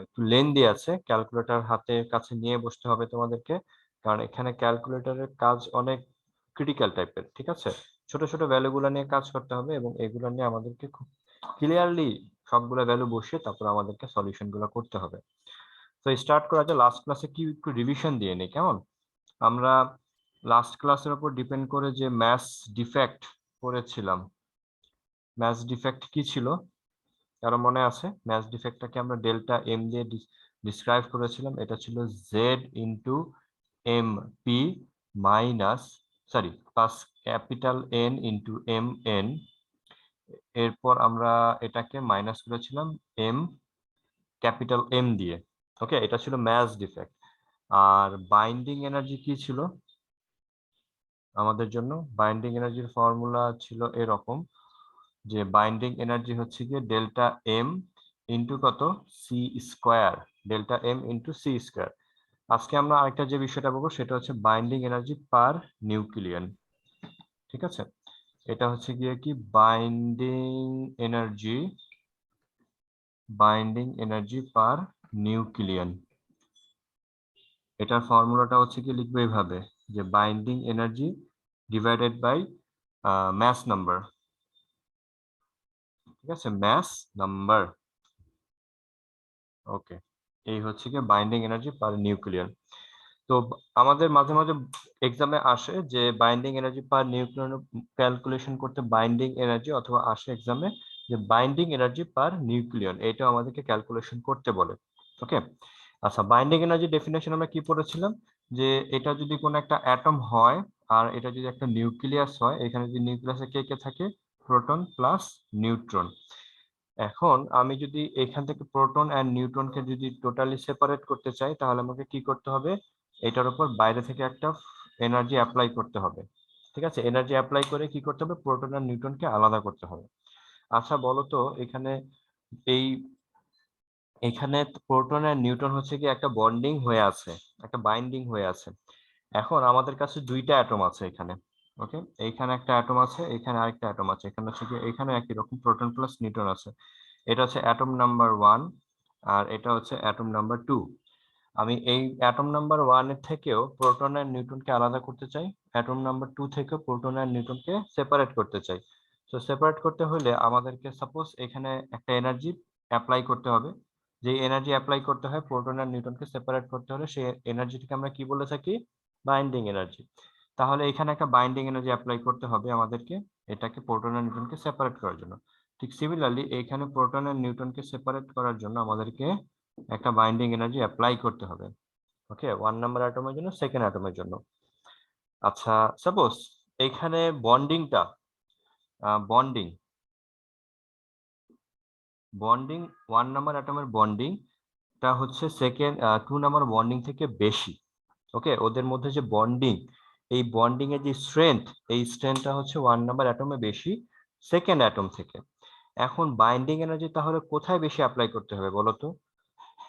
একটু লেন্দি আছে, ক্যালকুলেটর হাতে কাছে নিয়ে বসতে হবে তোমাদেরকে, কারণ এখানে ক্যালকুলেটরের কাজ অনেক ক্রিটিক্যাল টাইপের। ঠিক আছে, ছোট ছোট ভ্যালুগুলো নিয়ে কাজ করতে হবে এবং এগুলো নিয়ে আমাদেরকে খুব ক্লিয়ারলি সবগুলো ভ্যালু বসিয়ে তারপর আমাদেরকে সলিউশন গুলো করতে হবে। তো স্টার্ট করা যায়। লাস্ট ক্লাসে কি একটু রিভিশন দিয়ে নিই কেমন? আমরা লাস্ট ক্লাসের উপর ডিপেন্ড করে যে ম্যাথস ডিফেক্ট করেছিলাম, ম্যাথস ডিফেক্ট কি ছিল কারো মনে আছে? ম্যাথস ডিফেক্টটাকে আমরা ডেল্টা এম দিয়ে ডিসক্রাইব করেছিলাম। এটা ছিল Z into M P minus, sorry, plus capital N into M N. এরপর আমরা এটাকে মাইনাস করেছিলাম এম ক্যাপিটাল এম দিয়ে। ওকে, এটা ছিল ম্যাথস ডিফেক্ট। আর বাইন্ডিং এনার্জি কি ছিল আমাদের জন্য? বাইন্ডিং এনার্জির ফর্মুলা ছিল এরকম, যে বাইন্ডিং এনার্জি হচ্ছে গিয়ে ডেল্টা এম ইন্টু কত, C square, delta M into C square. আজকে আমরা আরেকটা যে বিষয়টা বলবো সেটা হচ্ছে বাইন্ডিং এনার্জি পার নিউক্লিয়ন। ঠিক আছে, এটা হচ্ছে গিয়ে কি binding energy, binding energy per nucleon. এটার ফর্মুলাটা হচ্ছে কি লিখবে এইভাবে, যে binding energy divided by mass number. ঠিক আছে, মাস নাম্বার। ওকে, এই হচ্ছে কি বাইন্ডিং এনার্জি পার নিউক্লিয়ন। তো আমাদের মাঝে মাঝে এক্সামে আসে যে binding energy per nucleon calculation করতে বাইন্ডিং এনার্জি, অথবা আসে এক্সামে যে বাইন্ডিং এনার্জি পার নিউক্লিয়ন, এটা আমাদেরকে ক্যালকুলেশন করতে বলে। ওকে, আচ্ছা, বাইন্ডিং এনার্জি ডেফিনেশন আমরা কি পড়েছিলাম, যে এটা যদি কোনো একটা অ্যাটম হয় আর এটা যদি একটা নিউক্লিয়াস হয়, এখানে যদি নিউক্লিয়াসে কে কে থাকে, প্রোটন প্লাস নিউট্রন। এখন আমি যদি এখান থেকে প্রোটন অ্যান্ড নিউট্রনকে যদি টোটালি সেপারেট করতে চাই, তাহলে আমাকে কি করতে হবে, এটার উপর বাইরে থেকে একটা এনার্জি অ্যাপ্লাই করতে হবে। ঠিক আছে, এনার্জি অ্যাপ্লাই করে কি করতে হবে, প্রোটন আর নিউট্রনকে আলাদা করতে হবে। আচ্ছা বলো তো, এখানে এই এখানে প্রোটন আর নিউট্রন হচ্ছে কি একটা বন্ডিং হয়ে আছে, একটা বাইন্ডিং হয়ে আছে। এখন আমাদের কাছে দুইটা অ্যাটম আছে এখানে। ওকে, এইখানে একটা অ্যাটম আছে, এখানে আরেকটা অ্যাটম আছে, এখানে হচ্ছে কি এখানে একই রকম প্রোটন প্লাস নিউট্রন আছে। এটা হচ্ছে অ্যাটম নাম্বার 1 আর এটা হচ্ছে অ্যাটম নাম্বার 2। আমি এই অ্যাটম নাম্বার 1 এর থেকেও প্রোটন আর নিউট্রনকে আলাদা করতে চাই, অ্যাটম নাম্বার 2 থেকেও প্রোটন আর নিউট্রনকে সেপারেট করতে চাই। তো সেপারেট করতে হলে আমাদেরকে সাপোজ এখানে একটা এনার্জি অ্যাপ্লাই করতে হবে। যে এনার্জি অ্যাপ্লাই করতে হয় প্রোটন আর নিউট্রনকে সেপারেট করতে হলে, সেই এনার্জিটাকে আমরা কি বলে থাকি, বাইন্ডিং এনার্জি। তাহলে এখানে একটা বাইন্ডিং এনার্জি অ্যাপ্লাই করতে হবে আমাদেরকে, এটাকে প্রোটন আর নিউট্রনকে সেপারেট করার জন্য। ঠিক সিমিলারলি এখানে প্রোটন আর নিউট্রনকে সেপারেট করার জন্য আমাদেরকে একটা বাইন্ডিং এনার্জি অ্যাপ্লাই করতে হবে। ওকে, 1 নাম্বার অ্যাটমের জন্য, সেকেন্ড অ্যাটমের জন্য। আচ্ছা, সাপোজ এখানে বন্ডিংটা, বন্ডিং বন্ডিং 1 নাম্বার অ্যাটমের বন্ডিংটা হচ্ছে সেকেন্ড 2 নাম্বার বন্ডিং থেকে বেশি। ওকে, ওদের মধ্যে যে বন্ডিং, এই বন্ডিং এর যে স্ট্রেংথ, এই স্ট্রেংথটা হচ্ছে 1 নাম্বার অ্যাটমে বেশি সেকেন্ড অ্যাটম থেকে। এখন বাইন্ডিং এনার্জি তাহলে কোথায় বেশি অ্যাপ্লাই করতে হবে বলো তো,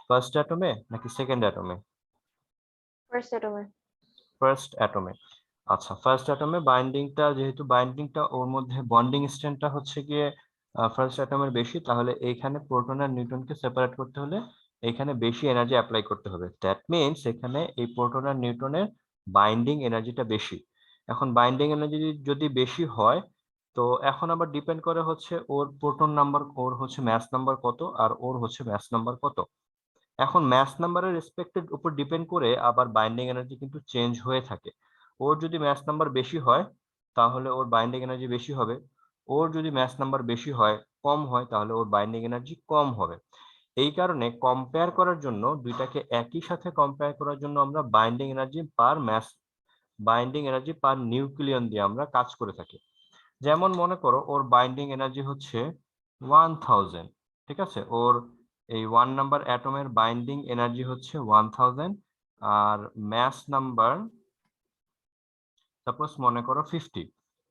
ফার্স্ট অ্যাটমে নাকি সেকেন্ড অ্যাটমে? ফার্স্ট অ্যাটমে। ফার্স্ট অ্যাটমে। আচ্ছা, ফার্স্ট অ্যাটমে বাইন্ডিংটা, যেহেতু বাইন্ডিংটা ওর মধ্যে বন্ডিং স্ট্রেংথটা হচ্ছে গিয়ে ফার্স্ট অ্যাটমের বেশি, তাহলে এইখানে প্রোটন আর নিউট্রনকে সেপারেট করতে হলে এখানে বেশি এনার্জি অ্যাপ্লাই করতে হবে। দ্যাট মিনস এখানে এই প্রোটন আর নিউট্রনের বাইন্ডিং এনার্জিটা বেশি। এখন বাইন্ডিং এনার্জি যদি বেশি হয়, তো এখন আবার ডিপেন্ড করে হচ্ছে ওর প্রোটন নাম্বার, ওর হচ্ছে ম্যাস নাম্বার কত, আর ওর হচ্ছে ম্যাস নাম্বার কত। এখন ম্যাথ নাম্বারের রেসপেক্টের উপর ডিপেন্ড করে আবার বাইন্ডিং এনার্জি কিন্তু চেঞ্জ হয়ে থাকে। ওর যদি ম্যাথ নাম্বার বেশি হয় তাহলে ওর বাইন্ডিং এনার্জি বেশি হবে, ওর যদি ম্যাথ নাম্বার বেশি হয়, কম হয়, তাহলে ওর বাইন্ডিং এনার্জি কম হবে। এই কারণে কম্পেয়ার করার জন্য, দুইটাকে একই সাথে কম্পেয়ার করার জন্য আমরা বাইন্ডিং এনার্জি পার mass, binding energy per nucleon দিয়ে আমরা কাজ করে থাকি। যেমন মনে করো ওর বাইন্ডিং এনার্জি হচ্ছে 1000। ঠিক আছে, ওর এই 1 নাম্বার অ্যাটমের বাইন্ডিং এনার্জি হচ্ছে 1000, আর ম্যাস নাম্বার সাপোজ মনে করো 50।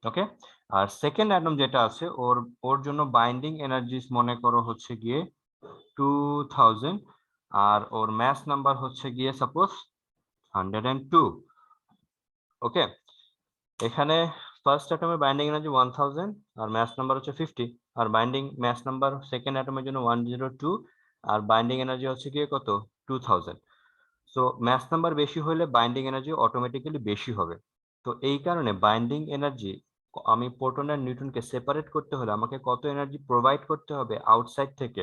ওকে, আর সেকেন্ড অ্যাটম যেটা আছে ওর ওর জন্য বাইন্ডিং এনার্জি মনে করো হচ্ছে গিয়ে 2000, আর ওর ম্যাস নাম্বার হচ্ছে গিয়ে সাপোজ 102। ওকে, এখানে ফার্স্ট অ্যাটমের বাইন্ডিং এনার্জি 1000 আর ম্যাস নাম্বার হচ্ছে 50, আর বাইন্ডিং ম্যাস নাম্বার সেকেন্ড অ্যাটমের জন্য 102, আর বাইন্ডিং এনার্জি হচ্ছে গিয়ে কত 2000। সো ম্যাস নাম্বার বেশি হলে বাইন্ডিং এনার্জি অটোমেটিক্যালি বেশি হবে। তো এই কারণে বাইন্ডিং এনার্জি, আমি প্রোটন আর নিউট্রনকে সেপারেট করতে হলে আমাকে কত এনার্জি প্রোভাইড করতে হবে আউটসাইড থেকে,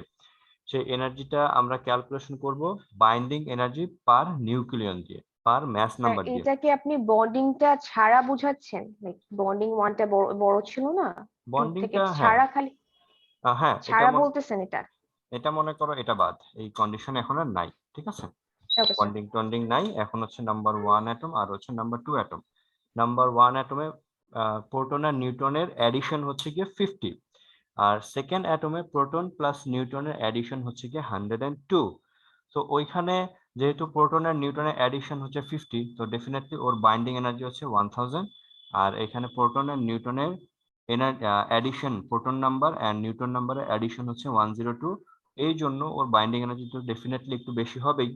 সেই এনার্জিটা আমরা ক্যালকুলেশন করব বাইন্ডিং এনার্জি পার নিউক্লিয়ন দিয়ে, পার ম্যাস আর নাম্বার দিয়ে। এটা কি আপনি বন্ডিংটা ছাড়া বুঝাচ্ছেন, লাইক বন্ডিং ওয়ানটা বড় বড় ছিল না, টু থেকে বন্ডিংটা হ্যাঁ, ছাড়া, খালি হ্যাঁ ছাড়া বলতেছেন এটা? এটা মনে করো এটা বাদ, এই কন্ডিশন এখন আর নাই, ঠিক আছে। Okay sir. বন্ডিং টন্ডিং নাই, এখন হচ্ছে নাম্বার 1 অ্যাটম আর হচ্ছে নাম্বার 2 অ্যাটম। নাম্বার 1 অ্যাটমে প্রোটন আর নিউট্রনের অ্যাডিশন হচ্ছে গিয়ে 50, আর সেকেন্ড অ্যাটমে প্রোটন প্লাস নিউট্রনের অ্যাডিশন হচ্ছে গিয়ে 102। তো ওইখানে যেহেতু প্রোটন আর নিউট্রনের অ্যাডিশন হচ্ছে 50, তো ডেফিনেটলি ওর বাইন্ডিং এনার্জি হচ্ছে 1000। আর এখানে প্রোটন আর নিউট্রনের addition, proton number and neutron নাম্বারের অ্যাডিশন হচ্ছে 102। এই জন্য ওর বাইন্ডিং এনার্জি তো ডেফিনেটলি একটু বেশি হবেই,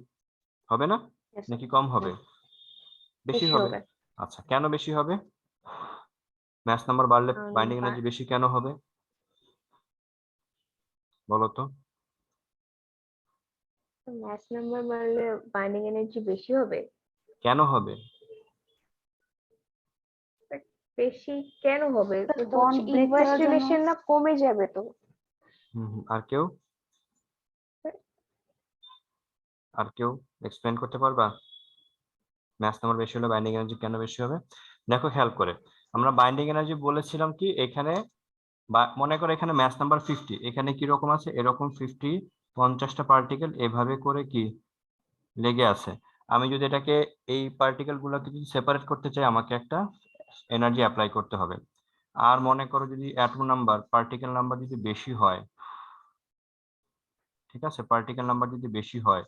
হবে না? Yes, sir. নাকি কম হবে? বেশি বেশি হবে। হবে। আচ্ছা, কেন বেশি হবে? ম্যাচ নাম্বার বাড়লে বাইন্ডিং এনার্জি বেশি কেন হবে বলো তো? ম্যাচ নাম্বার বাড়লে বাইন্ডিং এনার্জি বেশি হবে? কেন হবে? বেশি কেন হবে? তো বন্ড হচ্ছে ব্রেক ইনভার্স করার জন্য। রিলেশন না কমে যাবে তো? আর কেউ, আর কেউ এক্সপ্লেন করতে পারবা ম্যাচ নাম্বার বেশি হলে বাইন্ডিং এনার্জি কেন বেশি হবে? দেখো খেয়াল করে, আমরা বাইন্ডিং এনার্জি বলেছিলাম কি এখানে, বা মনে করো এখানে ম্যাচ নাম্বার 50, এখানে কি রকম আছে এরকম 50টা পার্টিকেল এভাবে করে কি লেগে আছে। আমি যদি এটাকে, এই পার্টিকেল গুলোকে যদি সেপারেট করতে চাই আমাকে একটা এনার্জি অ্যাপ্লাই করতে হবে। আর মনে করো যদি অ্যাটম নাম্বার, পার্টিকেল নাম্বার যদি বেশি হয়, ঠিক আছে, পার্টিকেল নাম্বার যদি বেশি হয়,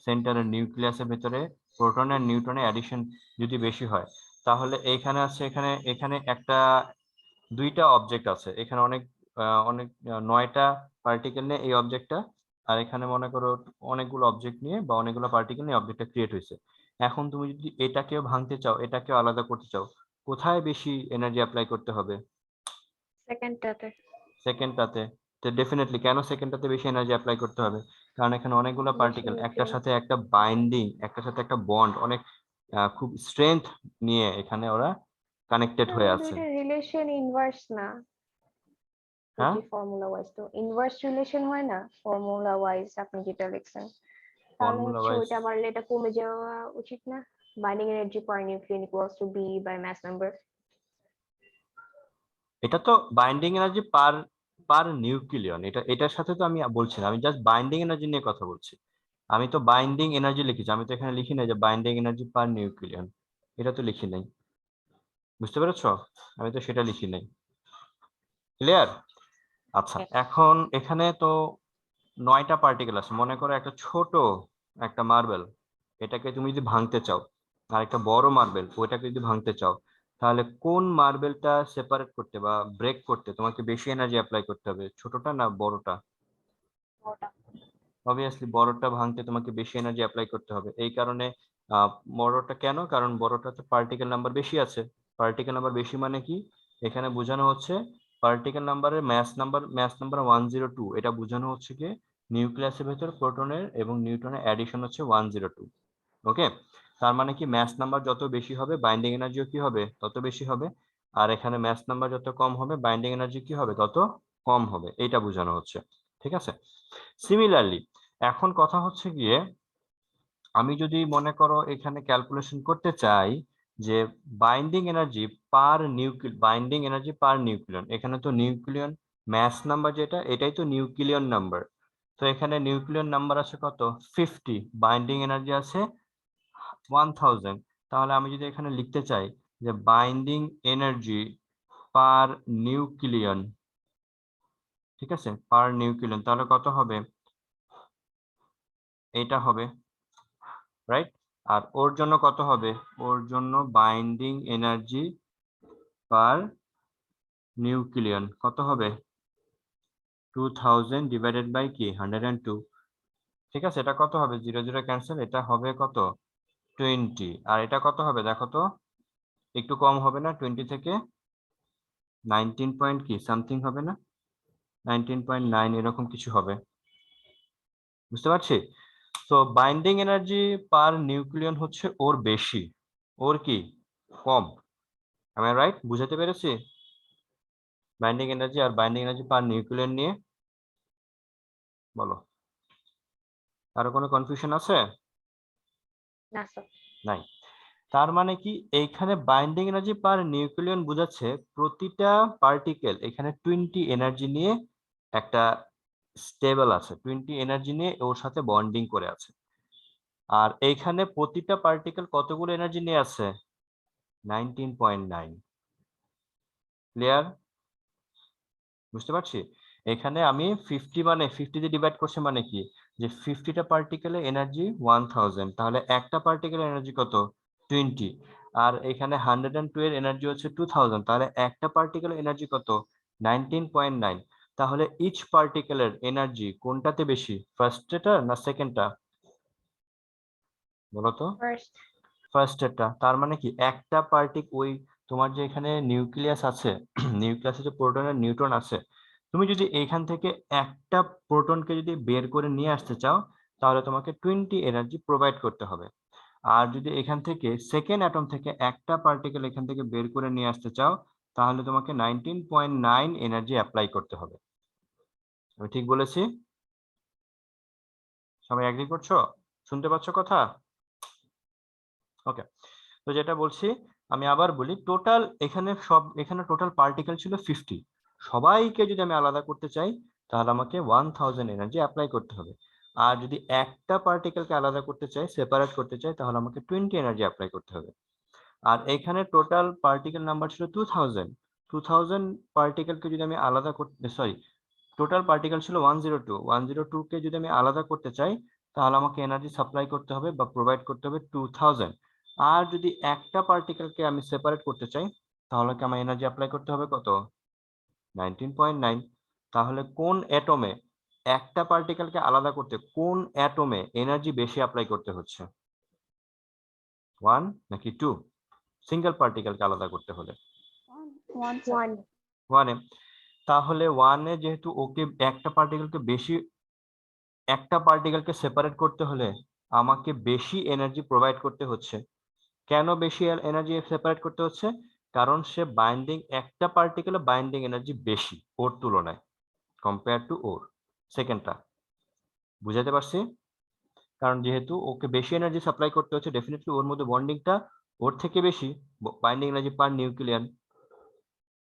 সেন্টারের নিউক্লিয়াসের ভেতরে প্রোটন আর নিউট্রনের অ্যাডিশন যদি বেশি হয়, তাহলে এইখানে আছে, এখানে এখানে একটা দুইটা অবজেক্ট আছে, এখানে অনেক অনেক 9টা পার্টিকেল নিয়ে এই অবজেক্টটা, আর এখানে মনে করো অনেকগুলো অবজেক্ট নিয়ে বা অনেকগুলো পার্টিকেল নিয়ে অবজেক্টটা ক্রিয়েট হয়েছে। এখন তুমি যদি এটাকেও ভাঙতে চাও, এটাকেও আলাদা করতে চাও, কোথায় বেশি এনার্জি অ্যাপ্লাই করতে হবে? সেকেন্ডটাতে। সেকেন্ডটাতে। তো ডেফিনেটলি কেন সেকেন্ডটাতে বেশি এনার্জি অ্যাপ্লাই করতে হবে? কারণ এখানে অনেকগুলো বেশি পার্টিকেল একটার নিউক্লিয়াস। সাথে একটা বাইন্ডিং, একটার সাথে একটা বন্ড, অনেক খুব স্ট্রেংথ নিয়ে এখানে ওরা কানেক্টেড হয়ে আছে। দুইটা রিলেশন ইনভার্স না, হ্যাঁ, যদি ফর্মুলা ওয়াইজ তো ইনভার্স রিলেশন হয় না, ফর্মুলা ওয়াইজ আপনি যেটা লিখছেন, তাহলে ফর্মুলা হচ্ছে ওয়াইজ ওইটা বাড়লে এটা কমে যাওয়া উচিত না? Binding energy per nucleon equals to B by mass number. এটা তো binding energy per per nucleon, এটা এটার সাথে তো আমি বলছি না, আমি জাস্ট বাইন্ডিং এনার্জি নিয়ে কথা বলছি। আমি তো বাইন্ডিং এনার্জি লিখেছি, আমি তো এখানে লিখি নাই যে বাইন্ডিং এনার্জি পার নিউক্লিয়ন, এটা তো লিখি নাই, বুঝতে পেরেছো? আমি তো সেটা লিখি নাই। ক্লিয়ার? আচ্ছা, এখন এখানে তো 9টা পার্টিকেল আছে, মনে করো একটা ছোট একটা মার্বেল, এটাকে তুমি যদি ভাঙতে চাও, আর একটা বড় মার্বেল ওইটাকে যদি ভাঙতে চাও, তাহলে কোন মার্বেলটা সেপারেট করতে বা ব্রেক করতে তোমাকে বেশি এনার্জি অ্যাপ্লাই করতে হবে, ছোটটা না বড়টা? অবভিয়াসলি বড়টা ভাঙতে তোমাকে বেশি এনার্জি অ্যাপ্লাই করতে হবে। এই কারণে বড়টা কেন, কারণ বড়টাতে পার্টিকেল নাম্বার বেশি আছে। পার্টিকেল নাম্বার বেশি মানে কি, এখানে বোঝানো হচ্ছে পার্টিকেল নাম্বারের ম্যাচ নাম্বার 102, এটা বোঝানো হচ্ছে কি নিউক্লিয়াসের ভেতর প্রোটনের এবং নিউট্রনের অ্যাডিশন হচ্ছে 102। ওকে, তার মানে কি ম্যাচ নাম্বার যত বেশি হবে বাইন্ডিং এনার্জিও কি হবে তত বেশি হবে, আর এখানে ম্যাচ নাম্বার যত কম হবে বাইন্ডিং এনার্জি কি হবে তত কম হবে, এইটা বোঝানো হচ্ছে। ঠিক আছে, সিমিলারলি এখন কথা হচ্ছে গিয়ে, আমি যদি মনে করো এখানে ক্যালকুলেশন করতে চাই যে বাইন্ডিং এনার্জি পার নিউক্লিয়ন, এখানে তো নিউক্লিয়ন ম্যাস নাম্বার যেটা এটাই তো নিউক্লিয়ন নাম্বার। তো এখানে নিউক্লিয়ন নাম্বার আছে কত 50, বাইন্ডিং এনার্জি আছে 1000। তাহলে আমি যদি এখানে লিখতে চাই যে বাইন্ডিং এনার্জি পার নিউক্লিয়ন, ঠিক আছে, পার নিউক্লিয়ন, তাহলে কত হবে? এটা হবে, রাইট? আর ওর জন্য কত হবে? ওর জন্য বাইন্ডিং এনার্জি পার নিউক্লিয়ন কত হবে? 2000 ডিভাইডেড বাই কি 102। ঠিক আছে, এটা কত হবে? 0 0 ক্যান্সেল, এটা হবে কত 20। আর এটা কত হবে দেখো তো, একটু কম হবে না 20 থেকে? 19 পয়েন্ট কি সামথিং হবে না, 19.9 এরকম কিছু হবে। বুঝতে পারছি? তো বাইন্ডিং এনার্জি পার নিউক্লিয়ন হচ্ছে ওর বেশি, ওর কি কম। আমি রাইট বুঝাতে পেরেছি বাইন্ডিং এনার্জি আর বাইন্ডিং এনার্জি পার নিউক্লিয়ন নিয়ে? বলো, কারো কোনো কনফিউশন আছে? না স্যার। নাই। তার মানে কি এইখানে বাইন্ডিং এনার্জি পার নিউক্লিয়ন বোঝাচ্ছে প্রতিটা পার্টিকেল এখানে 20 এনার্জি নিয়ে একটা স্টেবল আছে, 20 এনার্জি নিয়ে ওর সাথে বন্ডিং করে আছে। আর এইখানে প্রতিটা পার্টিকেল কতগুলো এনার্জি নিয়ে আছে? 19.9। ক্লিয়ার? বুঝতে পারছি? এখানে আমি 50 মানে 50 দিয়ে ডিভাইড করছে মানে কি, যে 50টা পার্টিকেলের এনার্জি 1000, তাহলে একটা পার্টিকেলের এনার্জি কত? 20। আর এখানে 102 এর এনার্জি হচ্ছে 2000, তাহলে একটা পার্টিকেলের এনার্জি কত? 19.9। তাহলে ইচ পার্টিকেলের এনার্জি কোনটাতে বেশি, ফার্স্টটা না সেকেন্ডটা? বলো তো। ফার্স্ট। ফার্স্টেরটা। তার মানে কি একটা ওই তোমার যে এখানে নিউক্লিয়াস আছে, নিউক্লিয়াসে যে প্রোটন আর নিউট্রন আছে, তুমি যদি এইখান থেকে একটা প্রোটনকে যদি বের করে নিয়ে আসতে চাও, তাহলে তোমাকে 20 এনার্জি প্রোভাইড করতে হবে। আর যদি এখান থেকে সেকেন্ড অ্যাটম থেকে একটা পার্টিকেল এখান থেকে বের করে নিয়ে আসতে চাও, তাহলে তোমাকে 19.9 এনার্জি অ্যাপ্লাই করতে হবে। আমি ঠিক বলেছি? সবাই এগ্রি করছো? শুনতে পাচ্ছ কথা? ওকে। তো যেটা বলছি, আমি আবার বলি, টোটাল এখানে টোটাল পার্টিকেল ছিল 50। সবাইকে যদি আমি আলাদা করতে চাই, তাহলে আমাকে 1000 এনার্জি অ্যাপ্লাই করতে হবে। আর যদি একটা পার্টিকেলকে আলাদা করতে চাই, সেপারেট করতে চাই, তাহলে আমাকে 20 এনার্জি অ্যাপ্লাই করতে হবে। আর এখানে টোটাল পার্টিকেল নাম্বার ছিল 2000। 2000 পার্টিকেলকে যদি আমি আলাদা করতে, সরি, টোটাল পার্টিকেল ছিল 102। 102 কে যদি আমি আলাদা করতে চাই, তাহলে আমাকে এনার্জি সাপ্লাই করতে হবে বা প্রোভাইড করতে হবে 2000। আর যদি একটা পার্টিকেলকে আমি সেপারেট করতে চাই, তাহলে কি আমার এনার্জি অ্যাপ্লাই করতে হবে কত? 19.9। তাহলে কোন অ্যাটমে একটা পার্টিকেলকে আলাদা করতে কোন অ্যাটমে এনার্জি বেশি অ্যাপ্লাই করতে হচ্ছে? 1 নাকি 2? সিঙ্গেল পার্টিকেলকে আলাদা করতে হলে ওয়ান। 1 এ। তাহলে 1 এ যেহেতু ওকে একটা পার্টিকেলকে সেপারেট করতে হলে আমাকে বেশি এনার্জি প্রোভাইড করতে হচ্ছে। কেন বেশি এনার্জি সেপারেট করতে হচ্ছে? কারণ সে একটা পার্টিকেলে বাইন্ডিং এনার্জি বেশি ওর তুলনায়, কম্পেয়ার টু ওর সেকেন্ডটা। বুঝাতে পারছি? কারণ যেহেতু ওকে বেশি এনার্জি সাপ্লাই করতে হচ্ছে, ডেফিনেটলি ওর মধ্যে বন্ডিংটা ওর থেকে বেশি, বাইন্ডিং এনার্জি পার নিউক্লিয়ান।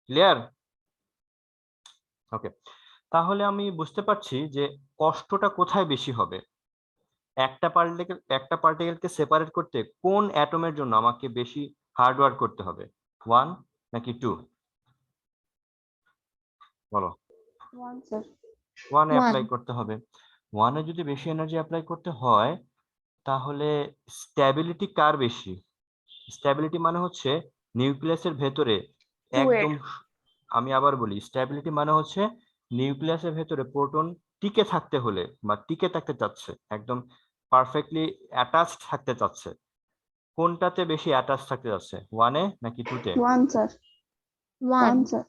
ক্লিয়ার? ওকে। তাহলে আমি বুঝতে পারছি যে কষ্টটা কোথায় বেশি হবে। একটা পার্টিকেলকে সেপারেট করতে কোন অ্যাটমের জন্য আমাকে বেশি হার্ড ওয়ার্ক করতে হবে, 1 নাকি 2? বলো। 1 স্যার। 1 এ 1। অ্যাপ্লাই করতে হবে। 1 এ যদি বেশি এনার্জি অ্যাপ্লাই করতে হয়, তাহলে স্ট্যাবিলিটি কার বেশি? স্ট্যাবিলিটি মানে হচ্ছে নিউক্লিয়াসের ভেতরে 2 এর। একদম আমি আবার বলি, স্ট্যাবিলিটি মানে হচ্ছে নিউক্লিয়াসের ভেতরে প্রোটন টিকে থাকতে হলে বা টিকে থাকতে চাচ্ছে, একদম পারফেক্টলি অ্যাটাচড থাকতে চাচ্ছে, কোনটাতে বেশি অ্যাটাচ থাকতে যাচ্ছে, 1 এ নাকি 2 তে? 1 স্যার। 1 স্যার।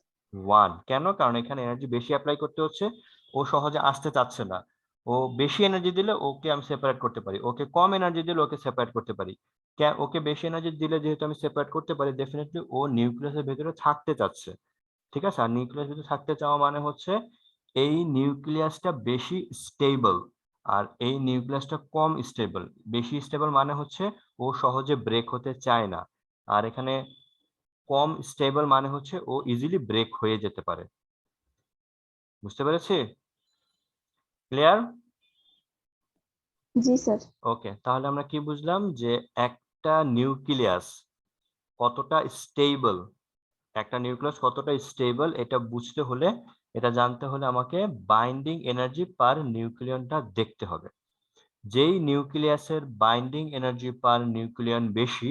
1। কেন? কারণ এখানে এনার্জি বেশি অ্যাপ্লাই করতে হচ্ছে, ও সহজে আসতে চাচ্ছে না। ও বেশি এনার্জি দিলে ওকে আমি সেপারেট করতে পারি, ওকে কম এনার্জি দিলে ওকে সেপারেট করতে পারি। ওকে বেশি এনার্জি দিলে যেহেতু আমি সেপারেট করতে পারি, ডেফিনেটলি ও নিউক্লিয়াসের ভেতরে থাকতে চাচ্ছে। ঠিক আছে? আর নিউক্লিয়াস ভিতরে থাকতে চাওয়া মানে হচ্ছে এই নিউক্লিয়াসটা বেশি স্টেবল আর এই নিউক্লিয়াসটা কম স্টেবল। বেশি স্টেবল মানে হচ্ছে ও সহজে ব্রেক হতে চায় না, আর এখানে কম স্টেবল মানে হচ্ছে ও ইজিলি ব্রেক হয়ে যেতে পারে। বুঝতে পেরেছি? ক্লিয়ার? জি স্যার। ওকে। তাহলে আমরা কি বুঝলাম যে একটা নিউক্লিয়াস কতটা স্টেবল, এটা বুঝতে হলে, এটা জানতে হলে আমাকে বাইন্ডিং এনার্জি পার নিউক্লিয়নটা দেখতে হবে। যেই নিউক্লিয়াসের বাইন্ডিং এনার্জি পার নিউক্লিয়ন বেশি,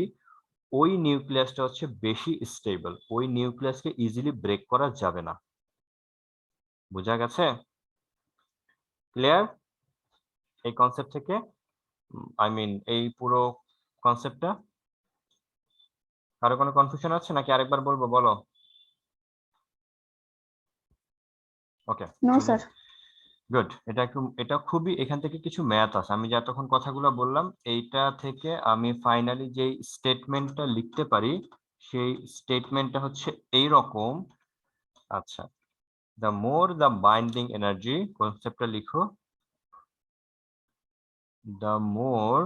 ওই নিউক্লিয়াসটা হচ্ছে বেশি স্টেবল, ওই নিউক্লিয়াসকে ইজিলি ব্রেক করা যাবে না। বোঝা গেছে? ক্লিয়ার এই কনসেপ্ট থেকে? এই পুরো কনসেপ্টটা? কারো কোনো কনফিউশন আছে নাকি আরেকবার বলবো? বলো। ওকে। No sir. গুড। এটা খুবই, এখান থেকে কিছু ম্যাথ আছে, আমি যে এতক্ষণ কথাগুলো বললাম এইটা থেকে আমি ফাইনালি যে স্টেটমেন্টটা লিখতে পারি সেই স্টেটমেন্টটা হচ্ছে এইরকম। আচ্ছা, the more the binding energy, কনসেপ্টটা লিখো, the more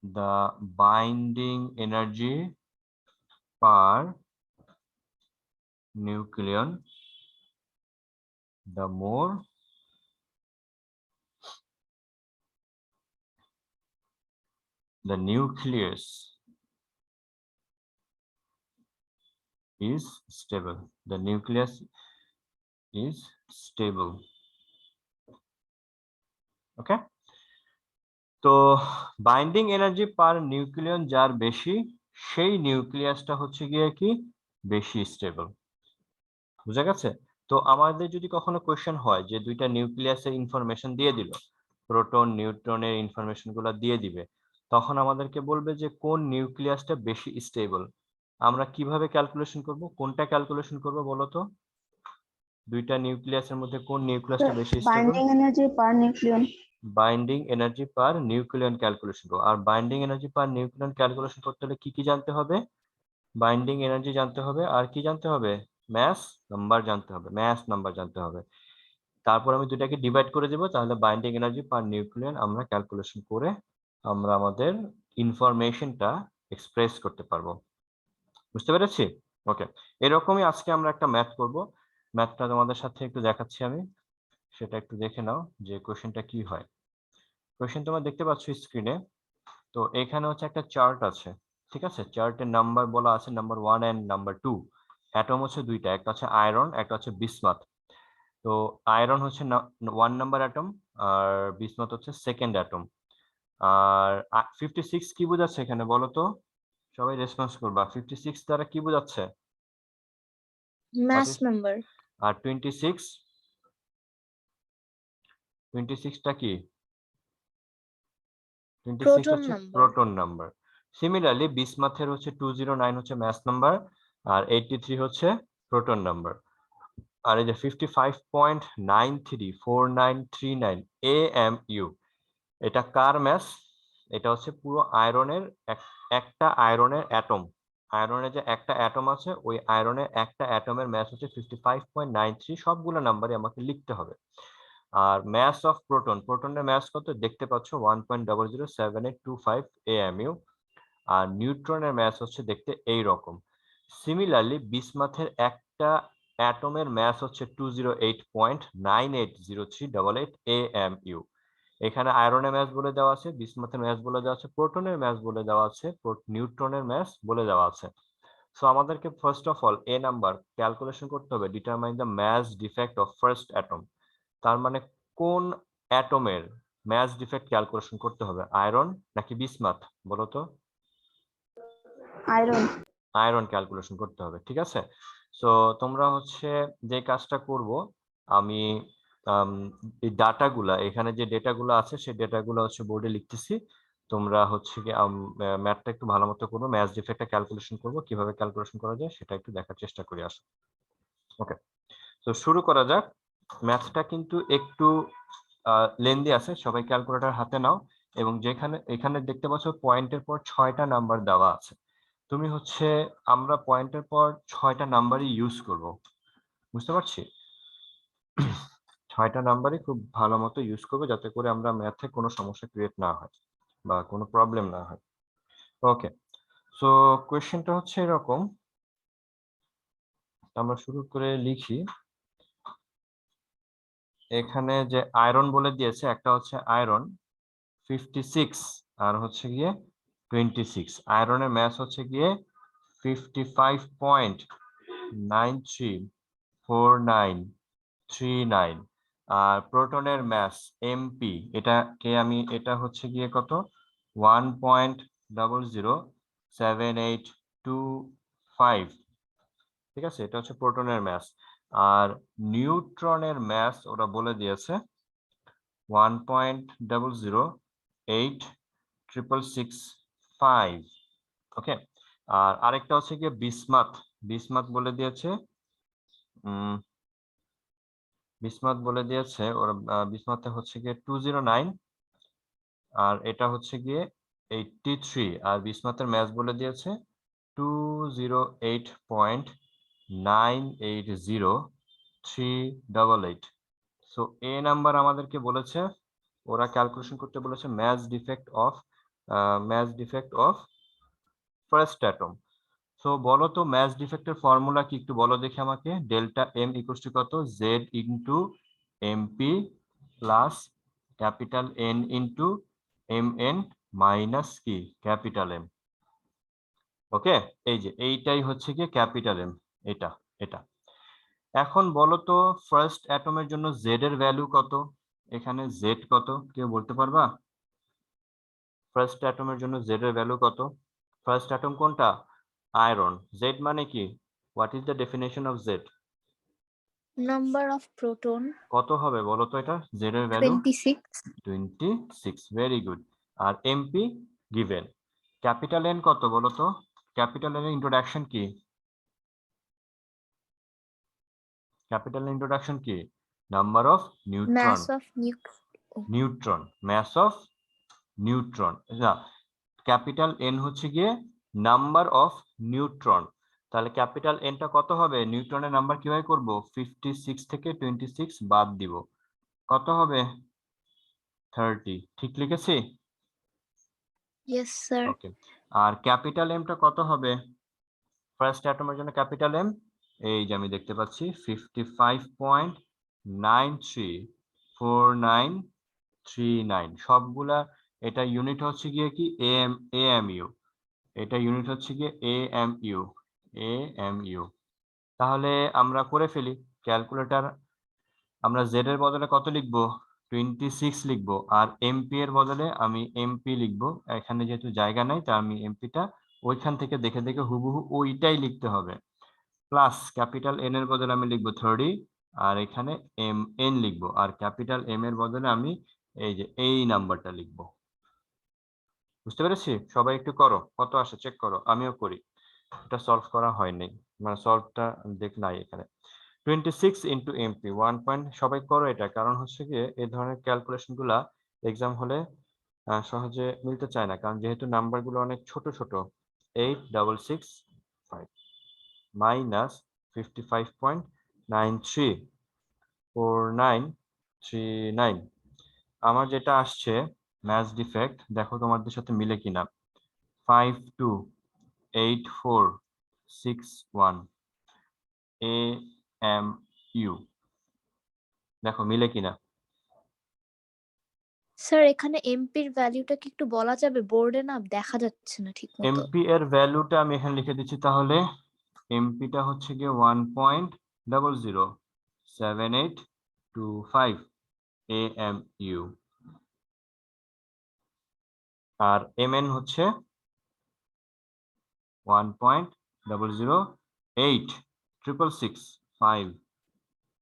the binding energy per nucleon, the more the nucleus is stable, the nucleus is stable. Okay, তো বাইন্ডিং এনার্জি পার নিউক্লিয়ন যার বেশি, সেই নিউক্লিয়াসটা হচ্ছে গিয়ে কি বেশি স্টেবল। বুঝা গেছে? তো আমাদের যদি কখনো কোয়েশ্চেন হয় যে দুইটা নিউক্লিয়াসের ইনফরমেশন দিয়ে দিল, প্রোটন নিউট্রনের ইনফরমেশন গুলো দিয়ে দিবে, তখন আমাদেরকে বলবে যে কোন নিউক্লিয়াসটা বেশি স্টেবল। আমরা কিভাবে ক্যালকুলেশন করব, কোনটা ক্যালকুলেশন করব বলো তো? দুইটা নিউক্লিয়াসের মধ্যে কোন নিউক্লিয়াসটা বেশি stable? Binding energy per nucleon. Binding energy per nucleon calculation করব। আর binding energy per nucleon calculation করতে হলে কি কি জানতে হবে? বাইন্ডিং এনার্জি জানতে হবে, আর কি জানতে হবে? ম্যাস নাম্বার জানতে হবে, ম্যাস নাম্বার জানতে হবে। তারপর আমি দুটাকে ডিভাইড করে দেব, তাহলে বাইন্ডিং এনার্জি পার নিউক্লিয়ন আমরা ক্যালকুলেশন করে আমরা আমাদের ইনফরমেশনটা এক্সপ্রেস করতে পারবো। বুঝতে পেরেছি? ওকে, এরকমই আজকে আমরা একটা ম্যাথ করব। ম্যাথটা তোমাদের সাথে একটু দেখাচ্ছি আমি, সেটা একটু দেখে নাও যে কোশ্চেনটা কি হয়। কোশ্চেন তোমরা দেখতে পাচ্ছ স্ক্রিনে। তো এখানে হচ্ছে একটা চার্ট আছে, ঠিক আছে? চার্টের নাম্বার বলা আছে নাম্বার 1 এন্ড নাম্বার 2। অ্যাটম হচ্ছে দুইটা, একটা হচ্ছে আয়রন, একটা হচ্ছে বিসমাথ। তো আয়রন হচ্ছে 1 নাম্বার অ্যাটম, আর বিসমাথ হচ্ছে সেকেন্ড অ্যাটম। আর 56 কি বোঝাচ্ছে এখানে বলো তো? সবাই রেসপন্স করবা, 56 দ্বারা কি বোঝাচ্ছে? mass number, আর 26টা কি? 26 proton হচ্ছে number, প্রোটন নাম্বার। সিমিলারলি বিসমাথের হচ্ছে 209 হচ্ছে মাস নাম্বার, আর 83 হচ্ছে প্রোটন নাম্বার। আর এই যে 55.934939 AMU, এটা কার ম্যাস? এটা হচ্ছে পুরো আয়রনের একটা আয়রনের অ্যাটম, আয়রনের যে একটা অ্যাটম আছে ওই আয়রনের একটা অ্যাটমের ম্যাস হচ্ছে 55.93, সবগুলো নাম্বারই আমাকে লিখতে হবে। আর ম্যাস অফ প্রোটন, প্রোটনের ম্যাস কত দেখতে পাচ্ছ 1.007825 AMU। আর নিউট্রনের ম্যাস হচ্ছে দেখতে এই রকম। সিমিলারলি বিসমাথের একটা অ্যাটমের ম্যাস হচ্ছে 208.980388 AMU। এখানে আয়রনের ম্যাস বলে দেওয়া আছে, বিসমাথের ম্যাস বলে দেওয়া আছে, প্রোটনের ম্যাস বলে দেওয়া আছে, নিউট্রনের ম্যাস বলে দেওয়া আছে। সো আমাদেরকে first of all A number calculation করতে হবে, determine the mass defect of first atom. তার মানে কোন অ্যাটমের ম্যাস ডিফেক্ট ক্যালকুলেশন করতে হবে, আয়রন নাকি বিসমাথ বলো তো? আয়রন। আয়রন ক্যালকুলেশন করতে হবে, ঠিক আছে? সো তোমরা হচ্ছে যে কাজটা করব, আমি এই ডাটাগুলা, এখানে যে ডেটাগুলো আছে সেই ডেটাগুলো হচ্ছে বোর্ডে লিখতেছি। তোমরা হচ্ছে কি ম্যাথটা একটু ভালো মতো করবো, ম্যাথ ডিফেক্টটা ক্যালকুলেশন করবো, কিভাবে ক্যালকুলেশন করা যায় সেটা একটু দেখার চেষ্টা করি আসো। ওকে, তো শুরু করা যাক। ম্যাথটা কিন্তু একটু লেন্দি আছে, সবাই ক্যালকুলেটর হাতে নাও। এবং যেখানে এখানে দেখতে পাচ্ছ পয়েন্টের পর 6টা নাম্বার দেওয়া আছে, তুমি হচ্ছে আমরা পয়েন্টের পর 6টা নাম্বারই ইউজ করব, বুঝতে পারছি? 6টা নাম্বারই খুব ভালো মতো ইউজ করবো যাতে করে আমরা ম্যাথে কোনো সমস্যা ক্রিয়েট না হয় বা কোনো প্রবলেম না হয়। ওকে, সো কোয়েশ্চেনটা হচ্ছে এরকম, আমরা শুরু করে লিখি। এখানে যে আয়রন বলে দিয়েছে, একটা হচ্ছে আয়রন 56 আর হচ্ছে গিয়ে 26। আয়রনের ম্যাস হচ্ছে গিয়ে 55.934939। আর প্রোটনের ম্যাস এমপি, এটা হচ্ছে গিয়ে কত 1.007825, ঠিক আছে? এটা হচ্ছে প্রোটনের ম্যাস। আর নিউট্রনের ম্যাস ওরা বলে দিয়েছে 1.008665। ওকে, আর আরেকটা হচ্ছে গিয়ে বিসমাথ, বিসমাথ বলে দিয়েছে বিসমাথ বলে দিয়েছে ওরা, বিসমাথে হচ্ছে গিয়ে 209, আর এটা হচ্ছে গিয়ে 83, আর বিসমাথের ম্যাথ বলে দিয়েছে 208.980,388। সো এ নাম্বার আমাদেরকে বলেছে, ওরা ক্যালকুলেশন করতে বলেছে match defect of first atom. So বলো তো ম্যাচ ডিফেক্টের ফর্মুলা কি, একটু বলো দেখি আমাকে। ডেল্টা এম ইকুয়ালস টু কত, Z into MP plus capital N into M N minus কি ক্যাপিটাল এম। ওকে, এই যে এইটাই হচ্ছে কি ক্যাপিটাল এম, এটা এটা। এখন বলো তো ফার্স্ট অ্যাটমের জন্য জেড এর ভ্যালু কত, এখানে জেড কত কেউ বলতে পারবা? ফার্স্ট অ্যাটমের জন্য জেড এর ভ্যালু কত? ফার্স্ট অ্যাটম কোনটা? আয়রন। জেড মানে কি, what is the definition of Z? Number of proton কত হবে বলো তো এটা জেড এর ভ্যালু? 26. 26, ভেরি গুড। আর এমপি গিভেন। ক্যাপিটাল এন কত বলো তো? ক্যাপিটাল এন এর ইন্ট্রোডাকশন কি? ক্যাপিটাল এন ইন্ট্রোডাকশন কি? Number of neutron. Mass of নিউট্রন, মাস অফ নিউট্রন। না, ক্যাপিটাল এন হচ্ছে গিয়ে নাম্বার অফ নিউট্রন। তাহলে ক্যাপিটাল এনটা কত হবে? নিউট্রনের নাম্বার কিভাবে করব? 56 থেকে 26 বাদ দিব, কত হবে? 30। ঠিক লিখেছি? Yes, sir. ওকে। আর ক্যাপিটাল এমটা কত হবে ফার্স্ট অ্যাটমের জন্য? ক্যাপিটাল এম এই যে আমি দেখতে পাচ্ছি 55.934939। সবগুলা, এটা ইউনিট হচ্ছে গিয়ে কি এএমইউ, এটা ইউনিট হচ্ছে গিয়ে এএমইউ। তাহলে আমরা করে ফেলি ক্যালকুলেটর, আমরা জেড এর বদলে কত লিখবো? 26 লিখবো, আর এমপি এর বদলে আমি এমপি লিখবো। এখানে যেহেতু জায়গা নাই তাই আমি এমপিটা ওইখান থেকে দেখে দেখে হুবহু ওইটাই লিখতে হবে। প্লাস ক্যাপিটাল এন এর বদলে আমি লিখবো 30, আর এখানে এম এন লিখবো, আর ক্যাপিটাল এম এর বদলে আমি এই যে এই নাম্বারটা লিখবো। বুঝতে পেরেছি? সবাই একটু করো, কত আসে চেক করো, আমিও করি। এটা সলভ করা হয়নি, মানে সলভটা দেখ নাই এখানে। 26 ইন্টু এমপি 1 পয়েন্ট। সবাই করো এটা, কারণ হচ্ছে গিয়ে এই ধরনের ক্যালকুলেশন গুলা এক্সাম হলে সহজে মিলতে চায় না, কারণ যেহেতু নাম্বার গুলো অনেক ছোট ছোট। 8665 মাইনাস 55.934939। আমার যেটা আসছে ম্যাচ ডিফেক্ট, দেখো তোমাদের সাথে মিলে কিনা। 528461 AMU, দেখো মিলে কিনা। স্যার এখানে এমপির ভ্যালুটা কি একটু বলা যাবে? বোর্ডে না দেখা যাচ্ছে না ঠিক মতো। এমপি এর ভ্যালুটা আমি এখানে লিখে দিচ্ছি, তাহলে এমপিটা হচ্ছে গিয়ে 1.007825 AMU, আর এমএন হচ্ছে 1.008665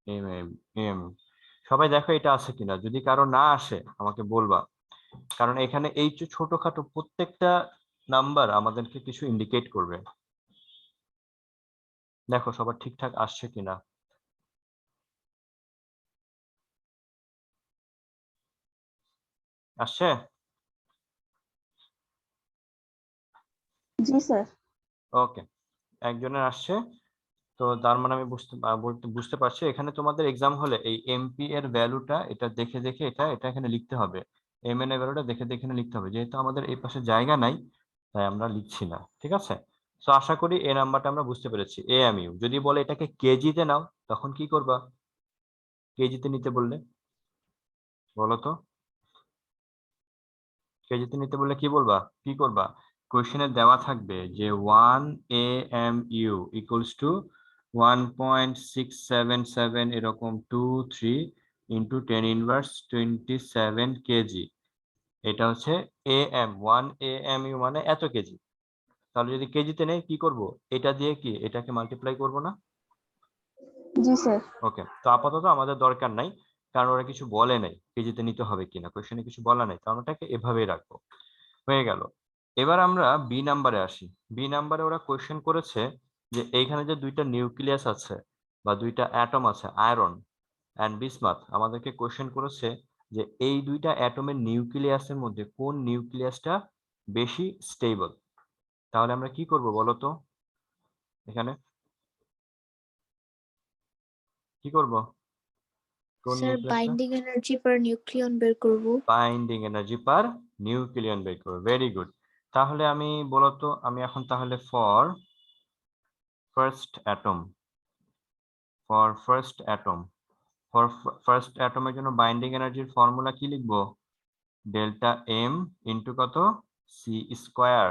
AMU। সবাই দেখো এটা আছে কিনা, যদি কারো না আসে আমাকে বলবা, কারণ এখানে এই যে ছোটখাটো প্রত্যেকটা নাম্বার আমাদেরকে কিছু ইন্ডিকেট করবে। দেখো সবার ঠিকঠাক আসছে কিনা। আসছে? জি স্যার। ওকে, একজনের আসছে। তো তার মানে আমি বুঝতে পারছি এখানে তোমাদের এক্সাম হলে এই এমপি এর ভ্যালুটা এটা দেখে দেখে এটা এটা এখানে লিখতে হবে, এম এন এর ভ্যালুটা দেখে দেখে এখানে লিখতে হবে। যেহেতু আমাদের এই পাশে জায়গা নাই তাই আমরা লিখছি না, ঠিক আছে? তো আশা করি এই নাম্বারটা আমরা বুঝতে পেরেছি। এএমইউ যদি বলে এটাকে কেজিতে নাও তখন কি করবা? কেজিতে নিতে বললে বলো তো, কেজিতে নিতে বললে কি বলবা, কি করবা? কোশ্চেনে দেওয়া থাকবে যে 1 AMU ইকুয়ালস টু 1.677 এরকম 23 ইন্টু 10⁻27 কেজি। এটা হচ্ছে AM, 1 AMU মানে এত কেজি। তাহলে যদি কেজিতে নেই কি করব? এটা দিয়ে কি এটাকে মাল্টিপ্লাই করব না? জি স্যার। ওকে, তো আপাতত আমাদের দরকার নাই, কারণ ওরা কিছু বলে নাই কেজিতে নিতে হবে কিনা, কোশ্চেনে কিছু বলা নাই, কারণ ওটাকে এভাবেই রাখবো। হয়ে গেল। এবার আমরা বি নাম্বারে আসি। বি নাম্বারে ওরা কোয়েশ্চেন করেছে যে এইখানে যে দুইটা নিউক্লিয়াস আছে বা দুইটা অ্যাটম আছে আয়রন, অ্যান্ড বিসমাথ আমাদেরকে কোশ্চেন করেছে যে এই দুইটা অ্যাটমের নিউক্লিয়াসের মধ্যে কোন নিউক্লিয়াসটা বেশি স্টেবল। তাহলে আমরা কি করব বলো তো, এখানে কি করব? কোন স্যার নিউক্লিয়াসটা? বাইন্ডিং এনার্জি পার নিউক্লিয়ন বের করব। বাইন্ডিং এনার্জি পার নিউক্লিয়ন বের করব। Very good. তাহলে আমি বলতো আমি এখন তাহলে for first atom for first অ্যাটমের জন্য বাইন্ডিং এনার্জির ফর্মুলা কি লিখবো? ডেল্টা এম ইন্টু কত? C square.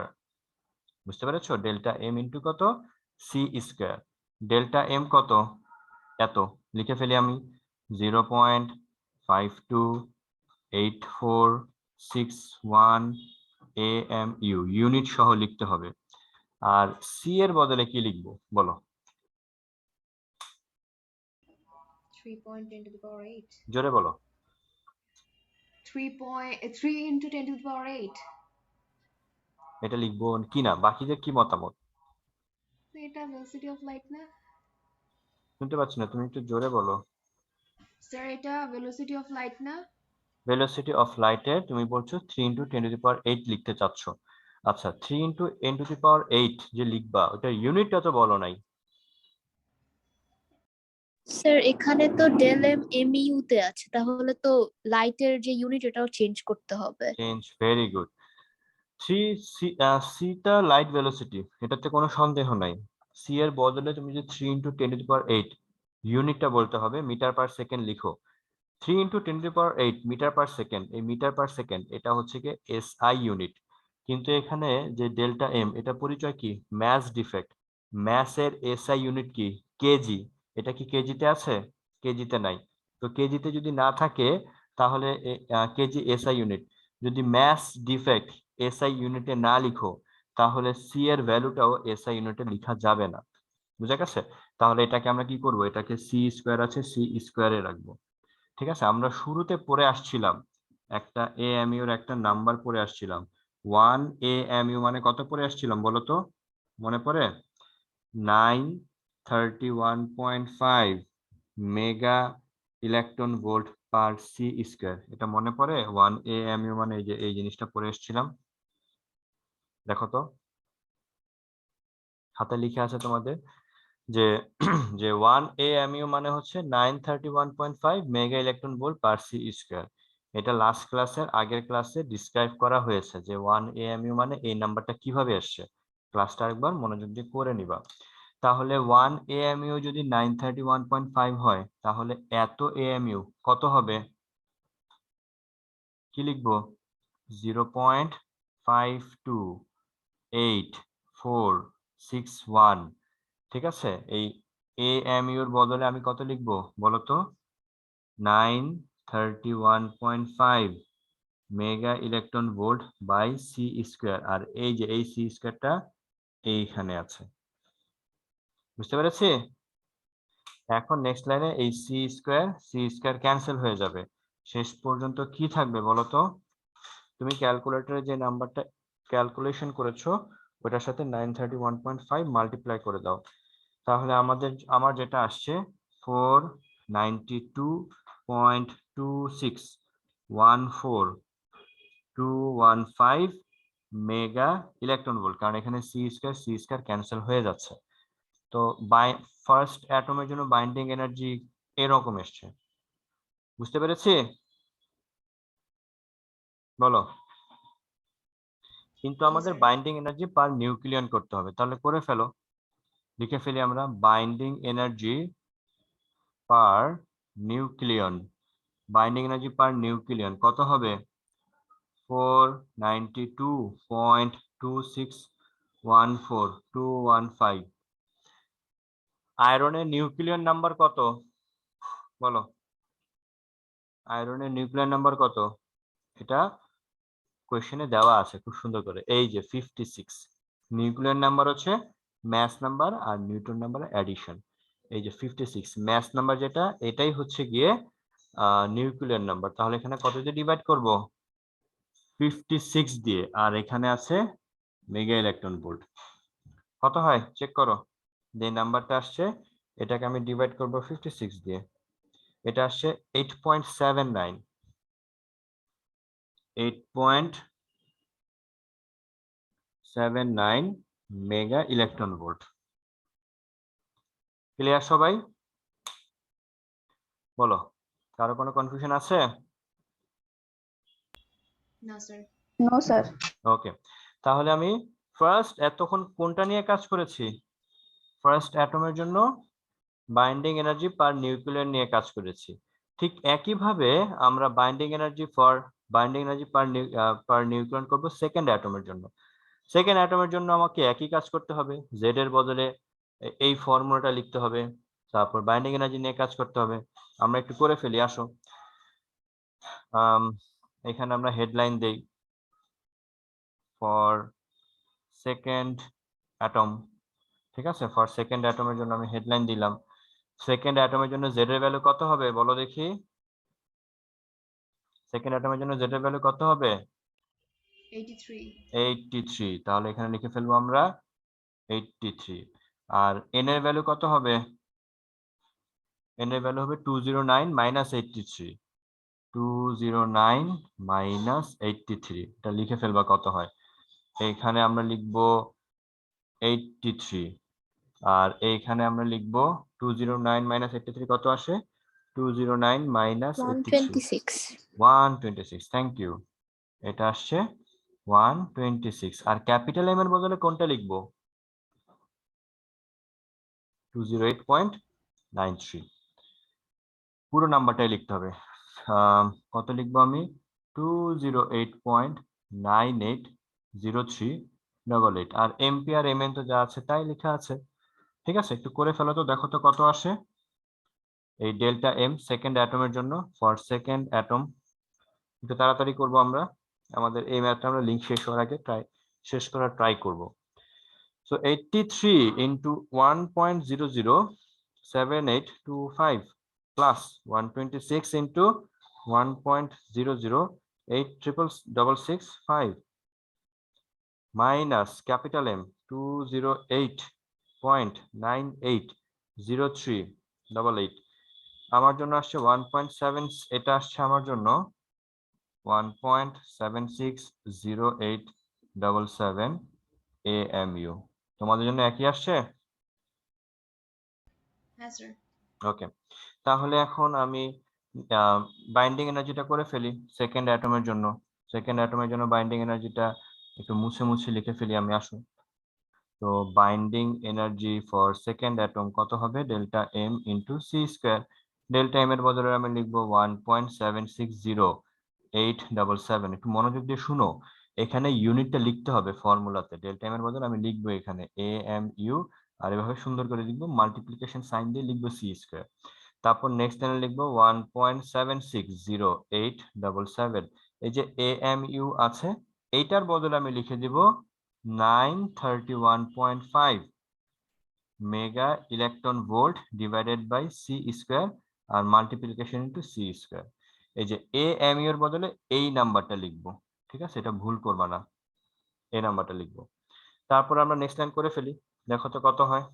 বুঝতে পেরেছো? ডেল্টা এম ইন্টু কত? C square. ডেল্টা এম কত? এত। লিখে ফেলি আমি 0.528461 AMU ইউনিট সহ লিখতে হবে। আর সি এর বদলে কি লিখবো বলো? 3.10 to the power 8. জোরে বলো। 3 into 10 to the power 8. এটা লিখবো কি না, বাকিদের কি মতামত? So এটা velocity of light না? শুনতে পাচ্ছি না, তুমি একটু জোরে বলো। স্যার এটা velocity of light না? ভেলোসিটি অফ লাইটের তুমি বলছো 3 ইন্টু 10 টু দি পাওয়ার 8 লিখতে চাচ্ছ। আচ্ছা 3 ইন্টু 10 টু দি পাওয়ার 8 যে লিখবা ওটা ইউনিটটা তো বলো নাই। স্যার এখানে তো ডেল এম এমইউ তে আছে, তাহলে তো লাইটের যে ইউনিট এটাও চেঞ্জ করতে হবে। Change, very good. সিটা লাইট ভেলোসিটি, এটাতে কোনো সন্দেহ নাই। সি এর বদলে তুমি যে 3 ইন্টু 10 টু দি পাওয়ার 8 ইউনিটটা বলতে হবে, মিটার পার সেকেন্ড লিখো। 3 into 10 to the power 8 meter per second, এই মিটার পার সেকেন্ড এটা হচ্ছে কি এসআই ইউনিট। কিন্তু এখানে যে ডেল্টা এম এটা পরিচয় কি? Mass defect. ম্যাসের এসআই ইউনিট কি? কেজি। এটা কি কেজিতে আছে? কেজিতে নাই। তো কেজিতে যদি না থাকে তাহলে কেজি এসআই ইউনিট। যদি ম্যাস ডিফেক্ট এসআই ইউনিটে না লিখো তাহলে সি এর ভ্যালুটাও এসআই ইউনিটে লেখা যাবে না। বুঝা গেছে? তাহলে এটাকে আমরা কি করব? এটাকে সি স্কোয়ার আছে সি স্কোয়ারে রাখবো। ঠিক আছে, আমরা শুরুতে পড়ে আসছিলাম একটা এএমইউ এর একটা নাম্বার পড়ে আসছিলাম। 1 এএমইউ মানে কত পড়ে আসছিলাম বলো তো? মনে পড়ে? 931.5 mega electron volt per C square. এটা মনে পড়ে? 1 এএমইউ মানে এই যে এই জিনিসটা পড়ে এসেছিলাম। দেখো তো হাতে লিখে আছে তোমাদের যে যে 1 এএমইউ মানে হচ্ছে 931.5 mega electron volt per C square. এটা লাস্ট ক্লাসের আগের ক্লাসে ডিসক্রাইব করা হয়েছে যে 1 এএমইউ মানে এই নাম্বারটা কিভাবে আসছে। ক্লাসটা একবার মনোযোগ দিয়ে করে নিবা। তাহলে 1 এএমইউ যদি 931.5 হয় তাহলে এত এএমইউ কত হবে? কি লিখবো? 0.52841। ঠিক আছে, এই এএমইউ এর বদলে আমি কত লিখবো বলো তো? 931.5 mega electron volt by C square. আর এই যে এই সি স্কয়ারটা এইখানে আছে। বুঝতে পেরেছি? এখন নেক্সট লাইনে এই সি স্কয়ার ক্যান্সেল হয়ে যাবে। শেষ পর্যন্ত কি থাকবে বলো তো? তুমি ক্যালকুলেটরে যে নাম্বারটা ক্যালকুলেশন করেছো ওটার সাথে 931.5 মাল্টিপ্লাই করে দাও। তাহলে আমার যেটা আসছে 492.2614215 মেগা ইলেকট্রন ভোল্ট, কারণ এখানে সি স্কয়ার ক্যান্সেল হয়ে যাচ্ছে। তো ফার্স্ট অ্যাটমের জন্য বাইন্ডিং এনার্জি এরকম এসছে। বুঝতে পেরেছি? বলো। কিন্তু আমাদের sir. Binding energy per nucleon করতে হবে, তাহলে করে ফেলো। লিখে ফেলি আমরা binding energy per nucleon. Binding energy per nucleon কত হবে? 492.2614215। আয়রনের নিউক্লিয়ন নাম্বার কত বলো? আয়রনের নিউক্লিয়র নাম্বার কত? এটা কোশ্চেনে দেওয়া আছে খুব সুন্দর করে, এই যে 56। নিউক্লিয়র নাম্বার হচ্ছে ম্যাস নাম্বার আর নিউটন নাম্বারের অ্যাডিশন। এই যে 56 ম্যাস নাম্বার যেটা, এটাই হচ্ছে গিয়ে নিউক্লিয়র নাম্বার। তাহলে এখানে কত দিয়ে ডিভাইড করব? 56 দিয়ে। আর এখানে আছে মেগা ইলেকট্রন ভোল্ট। কত হয় চেক করো। যে নাম্বারটা আসছে এটাকে আমি ডিভাইড করব 56 দিয়ে। এটা আসছে 8.79 8.79 মেগা ইলেকট্রন ভোল্ট। ক্লিয়ার সবাই? বলো, কারো কোনো কনফিউশন আছে? No, sir. No sir. Okay, তাহলে আমি ফার্স্ট এতক্ষণ কোনটা নিয়ে কাজ করেছি? ফার্স্ট অ্যাটমের জন্য বাইন্ডিং এনার্জি পার নিউক্লিয়ার নিয়ে কাজ করেছি। ঠিক একইভাবে আমরা বাইন্ডিং এনার্জি পার নিউক্লিয়ন করব সেকেন্ড অ্যাটমের জন্য। সেকেন্ড অ্যাটমের জন্য আমাকে একই কাজ করতে হবে, জেড এর বদলে এই ফর্মুলাটা লিখতে হবে, তারপর বাইন্ডিং এনার্জি নিয়ে কাজ করতে হবে। আমরা একটু করে ফেলি, আসো। এখানে আমরা হেডলাইন দেই ফর সেকেন্ড অ্যাটম, ঠিক আছে? ফর সেকেন্ড অ্যাটমের জন্য আমি হেডলাইন দিলাম। সেকেন্ড অ্যাটমের জন্য জেড এর ভ্যালু কত হবে বলো দেখি? সেকেন্ড অ্যাটমের জন্য জেড এর ভ্যালু কত হবে? 83. 83। তাহলে এখানে লিখে ফেলবো আমরা 83। আর এন এর ভ্যালু কত হবে? এন এর ভ্যালু হবে 209 মাইনাস 83। 209 মাইনাস 83, এটা লিখে ফেলবা কত হয়। এইখানে আমরা লিখবো 83, আর এইখানে আমরা লিখবো 209 মাইনাস 83 কত আসে? 209 মাইনাস 83 126। 126। Thank you. এটা আসছে 126। আর ক্যাপিটাল এম এর বদলে কোনটা লিখবো? 208.93। পুরো নাম্বারটাই লিখতে হবে। কত লিখবো আমি? 208.980388। আর এম্পিয়ার এমএন তো যা আছে তাই লেখা আছে, ঠিক আছে? একটু করে ফেলো তো, দেখো তো কত আসে। এই ডেল্টা এম সেকেন্ড অ্যাটমের জন্য, ফর সেকেন্ড অ্যাটম, একটু তাড়াতাড়ি করব আমরা, আমাদের এই ম্যাথটা আমরা লিঙ্ক শেষ হওয়ার আগে শেষ করার ট্রাই করব। So 83 into 1.007825 plus 126 into 1.008665 minus capital M 208.980388। আমার জন্য আসছে 1.7, এটা আসছে আমার জন্য 1.760877 AMU। তোমাদের জন্য একই আসছে? Yes, sir. ওকে, তাহলে এখন আমি বাইন্ডিং এনার্জিটা করে ফেলি সেকেন্ড অ্যাটমের জন্য। সেকেন্ড অ্যাটমের জন্য বাইন্ডিং এনার্জিটা একটু মুছে মুছে লিখে ফেলি আমি, আসো। তো binding energy for second atom কত হবে? Delta M into C square. Delta M এর বদলে আমি লিখবো 1.760877। একটু মনোযোগ দিয়ে শুনো, এখানে ইউনিটটা লিখতে হবে ফর্মুলাতে। ডেল্টা এম এর বদলে আমি লিখবো এখানে AMU, আর এভাবে সুন্দর করে লিখবো, মাল্টিপ্লিকেশন সাইন দিয়ে লিখবো সি স্কোয়ার। তারপর নেক্সট লাইনে লিখবো 1.760877। এই যে AMU আছে, এইটার বদলে আমি লিখে দিব 931.5 mega electron volt divided by C square, আর মাল্টিপ্লিকেশন ইন্টু সি স্কোয়ার। এই যে AMU এর বদলে এই নাম্বারটা লিখবো, ঠিক আছে? এটা ভুল করবা না, এই নাম্বারটা লিখবো। তারপর আমরা নেক্সট লাইন করে ফেলি, দেখো তো কত হয়।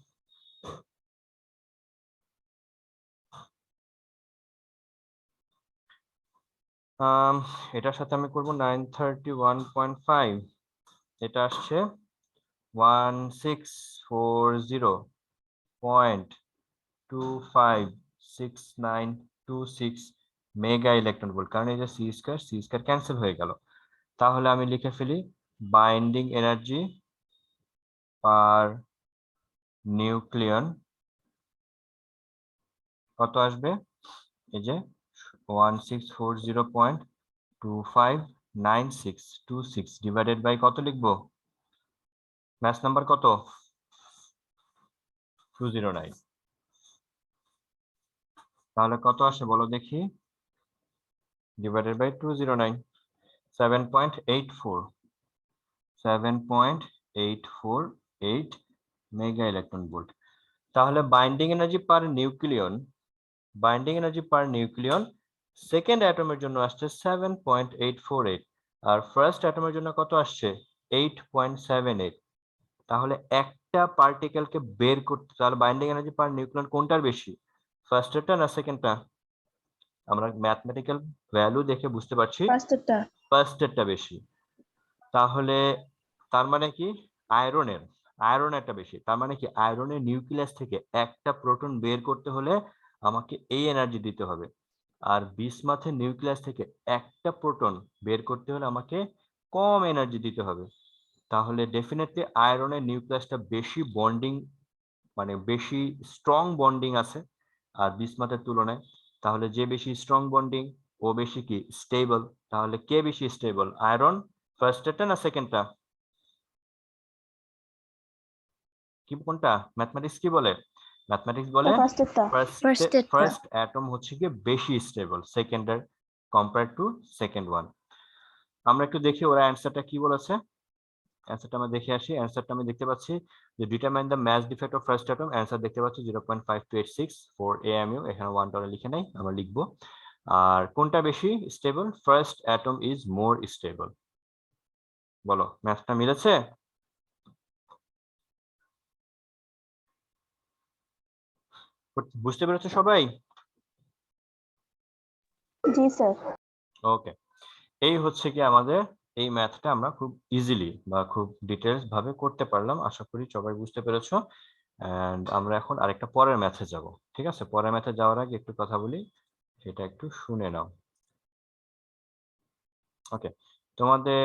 এটার সাথে আমি করব 931.5, এটা আসছে 1640.256926 মেগা ইলেকট্রন ভোল্ট, কারণ এই যে সি স্কয়ার ক্যান্সেল হয়ে গেল। তাহলে আমি লিখে ফেলি বাইন্ডিং এনার্জি পার নিউক্লিয়ন কত আসবে? এই যে 1640.259626 ডিভাইডেড বাই কত লিখবো? ম্যাথ নাম্বার কত? 209। তাহলে কত আসে বলো দেখি? Divided by 209, 7.84 mega electron volt. তাহলে binding energy per nucleon second অ্যাটমের জন্য আসছে 7.848, আর ফার্স্ট অ্যাটমের জন্য কত আসছে? 8.78। তাহলে একটা পার্টিকেলকে বের করতে, তাহলে বাইন্ডিং এনার্জি পার নিউক্লিয়ন কোনটার বেশি? ফার্স্টেরটা না সেকেন্ডটা? আমরা ম্যাথমেটিক্যাল ভ্যালু দেখে বুঝতে পারছি ফার্স্টেরটা। ফার্স্টেরটা বেশি। তাহলে তার মানে কি আয়রনেরটা বেশি। তার মানে কি আয়রনের নিউক্লিয়াস থেকে একটা প্রোটন বের করতে হলে আমাকে এই এনার্জি দিতে হবে, আর বিসমাথের নিউক্লিয়াস থেকে একটা প্রোটন বের করতে হলে আমাকে কম এনার্জি দিতে হবে। তাহলে ডেফিনেটলি আয়রনের নিউক্লিয়াসটা বেশি বন্ডিং, মানে বেশি স্ট্রং বন্ডিং আছে আর বিসমাথের তুলনায়। তাহলে যে বেশি স্ট্রং বন্ডিং ও বেশি কি স্টেবল। তাহলে কে বেশি স্টেবল, আয়রন ফার্স্টেরটা না সেকেন্ডটা? কি কোনটা? ম্যাথমেটিক্স কি বলে? ম্যাথমেটিক্স বলে ফার্স্টেরটা। ফার্স্টেরটা। ফার্স্ট অ্যাটম হচ্ছে কি বেশি স্টেবল সেকেন্ডের কম্পেয়ার টু সেকেন্ড ওয়ান। আমরা একটু দেখি ওরা অ্যান্সারটা কি বলেছে। অ্যান্সারটা আমরা দেখে আসি। অ্যান্সারটা আমি দেখতে পাচ্ছি যে determine the mass defect of first atom. Answer দেখতে পাচ্ছি 0.5286 ফর AMU। এখানে 1 ডলার লিখে নাই, আমরা লিখবো। আর কোনটা বেশি stable? First atom is more stable. বলো ম্যাথটা মিলেছে? বুঝতে পেরেছো সবাই? জি স্যার। ওকে, এই হচ্ছে কি আমাদের এই ম্যাথটা আমরা খুব ইজিলি বা খুব ডিটেলস ভাবে করতে পারলাম। আশা করি সবাই বুঝতে পেরেছো। এন্ড আমরা এখন আরেকটা পরের ম্যাথে যাব। ঠিক আছে, পরের ম্যাথে যাওয়ার আগে একটু কথা বলি, সেটা একটু শুনে নাও। ওকে, তোমাদের